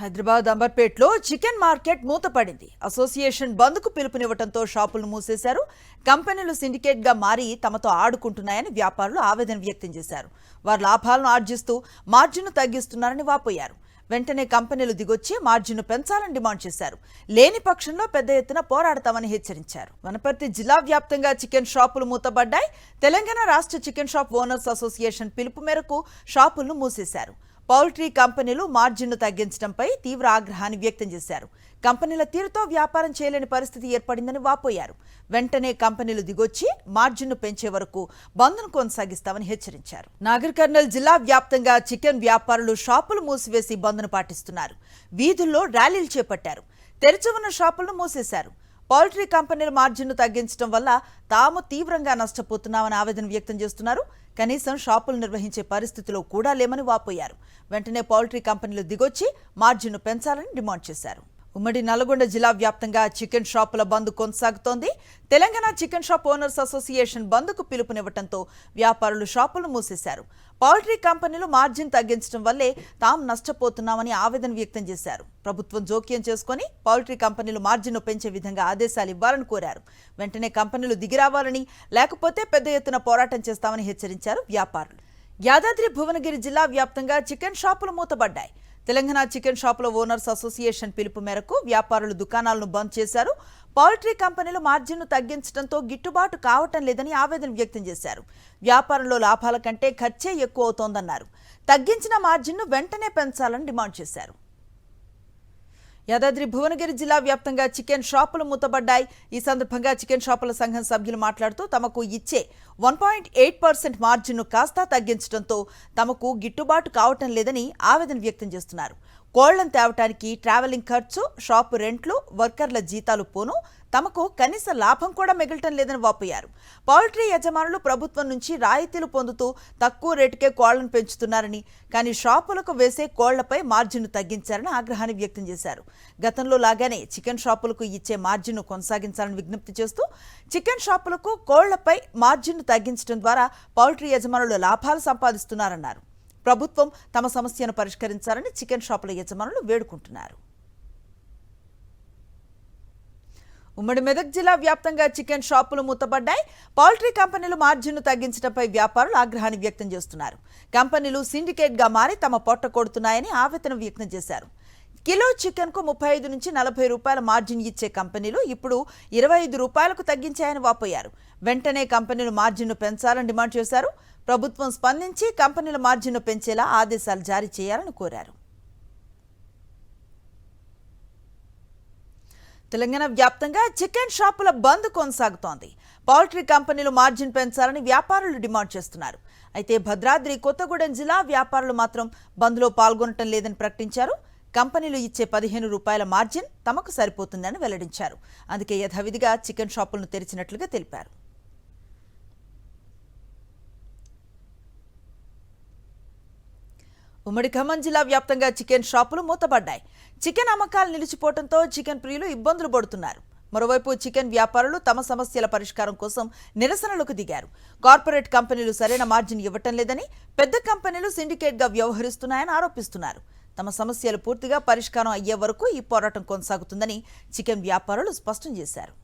హైదరాబాద్ అంబర్పేటలో chicken market మూతపడింది. Association బంద్కు పిలుపునివ్వడంతో షాపులను మూసేశారు. కంపెనీలు సిండికేట్ గా మారి తమతో ఆడుకుంటున్నాయని వ్యాపారులు ఆవేదన వ్యక్తం చేశారు. వారు లాభాలను ఆర్జిస్తూ మార్జిన్ను తగ్గిస్తున్నారని వాపోయారు. వెంటనే కంపెనీలు దిగొచ్చి మార్జిన్ను పెంచాలని డిమాండ్ చేశారు. లేని పక్షంలో పెద్ద ఎత్తున పోరాడతామని హెచ్చరించారు. వనపర్తి జిల్లా వ్యాప్తంగా చికెన్ షాపులు మూతపడ్డాయి. తెలంగాణ రాష్ట్ర చికెన్ షాప్ ఓనర్స్ అసోసియేషన్ పిలుపు మేరకు షాపులను మూసేశారు. పౌల్ట్రీ కంపెనీలు మార్జిన్ను తగ్గించడంపై తీవ్ర ఆగ్రహాన్ని వ్యక్తం చేశారు. కంపెనీల తీరుతో వ్యాపారం చేయలేని పరిస్థితి ఏర్పడిందని వాపోయారు. వెంటనే కంపెనీలు దిగొచ్చి మార్జిన్ను పెంచే వరకు బంద్ను కొనసాగిస్తామని హెచ్చరించారు. నాగర్ కర్నూల్ జిల్లా వ్యాప్తంగా చికెన్ వ్యాపారులు షాపులు మూసివేసి బంద్ను పాటిస్తున్నారు. వీధుల్లో ర్యాలీలు చేపట్టారు. తెరిచి ఉన్న షాపులను మూసేశారు. పౌల్ట్రీ కంపెనీల మార్జిన్ను తగ్గించడం వల్ల తాము తీవ్రంగా నష్టపోతున్నామని ఆవేదన వ్యక్తం చేస్తున్నారు. కనీసం షాపులు నిర్వహించే పరిస్థితిలో కూడా లేమని వాపోయారు. వెంటనే పౌల్ట్రీ కంపెనీలు దిగొచ్చి మార్జిన్ను పెంచాలని డిమాండ్ చేశారు. ఉమ్మడి నల్గొండ జిల్లా వ్యాప్తంగా చికెన్ షాపుల బంద్ కొనసాగుతోంది. Telangana chicken shop owners association బంద్కు పిలుపునివ్వడంతో వ్యాపారులు షాపులను మూసేశారు. పౌల్ట్రీ కంపెనీలు మార్జిన్ తగ్గించడం వల్లే తాము నష్టపోతున్నామని ఆవేదన వ్యక్తం చేశారు. ప్రభుత్వం జోక్యం చేసుకుని పౌల్ట్రీ కంపెనీలు మార్జిన్ను పెంచే విధంగా ఆదేశాలు ఇవ్వాలని కోరారు. వెంటనే కంపెనీలు దిగిరావాలని, లేకపోతే పెద్ద ఎత్తున పోరాటం చేస్తామని హెచ్చరించారు వ్యాపారులు. యాదాద్రి భువనగిరి జిల్లా వ్యాప్తంగా చికెన్ షాపులు మూతపడ్డాయి. తెలంగాణ చికెన్ షాపుల ఓనర్స్ అసోసియేషన్ పిలుపు మేరకు వ్యాపారులు దుకాణాలను బంద్ చేశారు. పౌల్ట్రీ కంపెనీలు మార్జిన్ను తగ్గించడంతో గిట్టుబాటు కావటం లేదని ఆవేదన వ్యక్తం చేశారు. వ్యాపారంలో లాభాల కంటే ఖర్చే ఎక్కువ అవుతోందన్నారు. తగ్గించిన మార్జిన్ను వెంటనే పెంచాలని డిమాండ్ చేశారు. యాదాద్రి భువనగిరి జిల్లా వ్యాప్తంగా చికెన్ షాపులు మూతపడ్డాయి. ఈ సందర్భంగా చికెన్ షాపుల సంఘం సభ్యులు మాట్లాడుతూ తమకు ఇచ్చే 1.8% మార్జిన్ను కాస్త తగ్గించడంతో తమకు గిట్టుబాటు కావటం లేదని ఆవేదన వ్యక్తం చేస్తున్నారు. కోళ్లను తేవటానికి ట్రావెలింగ్ ఖర్చు, షాపు రెంట్లు, వర్కర్ల జీతాలు పోను తమకు కనీస లాభం కూడా మిగలటం లేదని వాపోయారు. పౌల్ట్రీ యజమానులు ప్రభుత్వం నుంచి రాయితీలు పొందుతూ తక్కువ రేటుకే కోళ్లను పెంచుతున్నారని, కానీ షాపులకు వేసే కోళ్లపై మార్జిన్ను తగ్గించారని ఆగ్రహాన్ని వ్యక్తం చేశారు. గతంలో లాగానే చికెన్ షాపులకు ఇచ్చే మార్జిన్ను కొనసాగించాలని విజ్ఞప్తి చేస్తూ చికెన్ షాపులకు కోళ్లపై మార్జిన్ను తగ్గించడం ద్వారా పౌల్ట్రీ యజమానులు లాభాలు సంపాదిస్తున్నారన్నారు. ప్రభుత్వం తమ సమస్యను పరిష్కరించాలని చికెన్ షాపుల యజమానులు వేడుకుంటున్నారు. ఉమ్మడి మెదక్ జిల్లా వ్యాప్తంగా చికెన్ షాపులు మూతపడ్డాయి. పౌల్ట్రీ కంపెనీలు మార్జిన్ను తగ్గించడంపై వ్యాపారులు ఆగ్రహాన్ని వ్యక్తం చేస్తున్నారు. కంపెనీలు సిండికేట్ గా మారి తమ పొట్ట కొడుతున్నాయని ఆవేదన వ్యక్తం చేశారు. కిలో చికెన్ కు 35 నుంచి 40 రూపాయల మార్జిన్ ఇచ్చే కంపెనీలు ఇప్పుడు 25 రూపాయలకు తగ్గించాయని వాపోయారు. వెంటనే కంపెనీలు మార్జిన్ను పెంచాలని డిమాండ్ చేశారు. ప్రభుత్వం స్పందించి కంపెనీల మార్జిన్ను పెంచేలా ఆదేశాలు జారీ చేయాలని కోరారు. తెలంగాణ వ్యాప్తంగా చికెన్ షాపుల బంద్ కొనసాగుతోంది. పౌల్ట్రీ కంపెనీలు మార్జిన్ పెంచాలని వ్యాపారులు డిమాండ్ చేస్తున్నారు. అయితే భద్రాద్రి కొత్తగూడెం జిల్లా వ్యాపారులు మాత్రం బంద్లో పాల్గొనటం లేదని ప్రకటించారు. కంపెనీలు ఇచ్చే 15 రూపాయల మార్జిన్ తమకు సరిపోతుందని వెల్లడించారు. అందుకే యథావిధిగా చికెన్ షాపులను తెరిచినట్లుగా తెలిపారు. ఉమ్మడి ఖమ్మం జిల్లా వ్యాప్తంగా చికెన్ షాపులు మూతపడ్డాయి. చికెన్ అమ్మకాలు నిలిచిపోవడంతో చికెన్ ప్రియులు ఇబ్బందులు పడుతున్నారు. మరోవైపు చికెన్ వ్యాపారులు తమ సమస్యల పరిష్కారం కోసం నిరసనలకు దిగారు. కార్పొరేట్ కంపెనీలు సరైన మార్జిన్ ఇవ్వటం లేదని, పెద్ద కంపెనీలు సిండికేట్ గా వ్యవహరిస్తున్నాయని ఆరోపిస్తున్నారు. తమ సమస్యలు పూర్తిగా పరిష్కారం అయ్యే వరకు ఈ పోరాటం కొనసాగుతుందని చికెన్ వ్యాపారులు స్పష్టం చేశారు.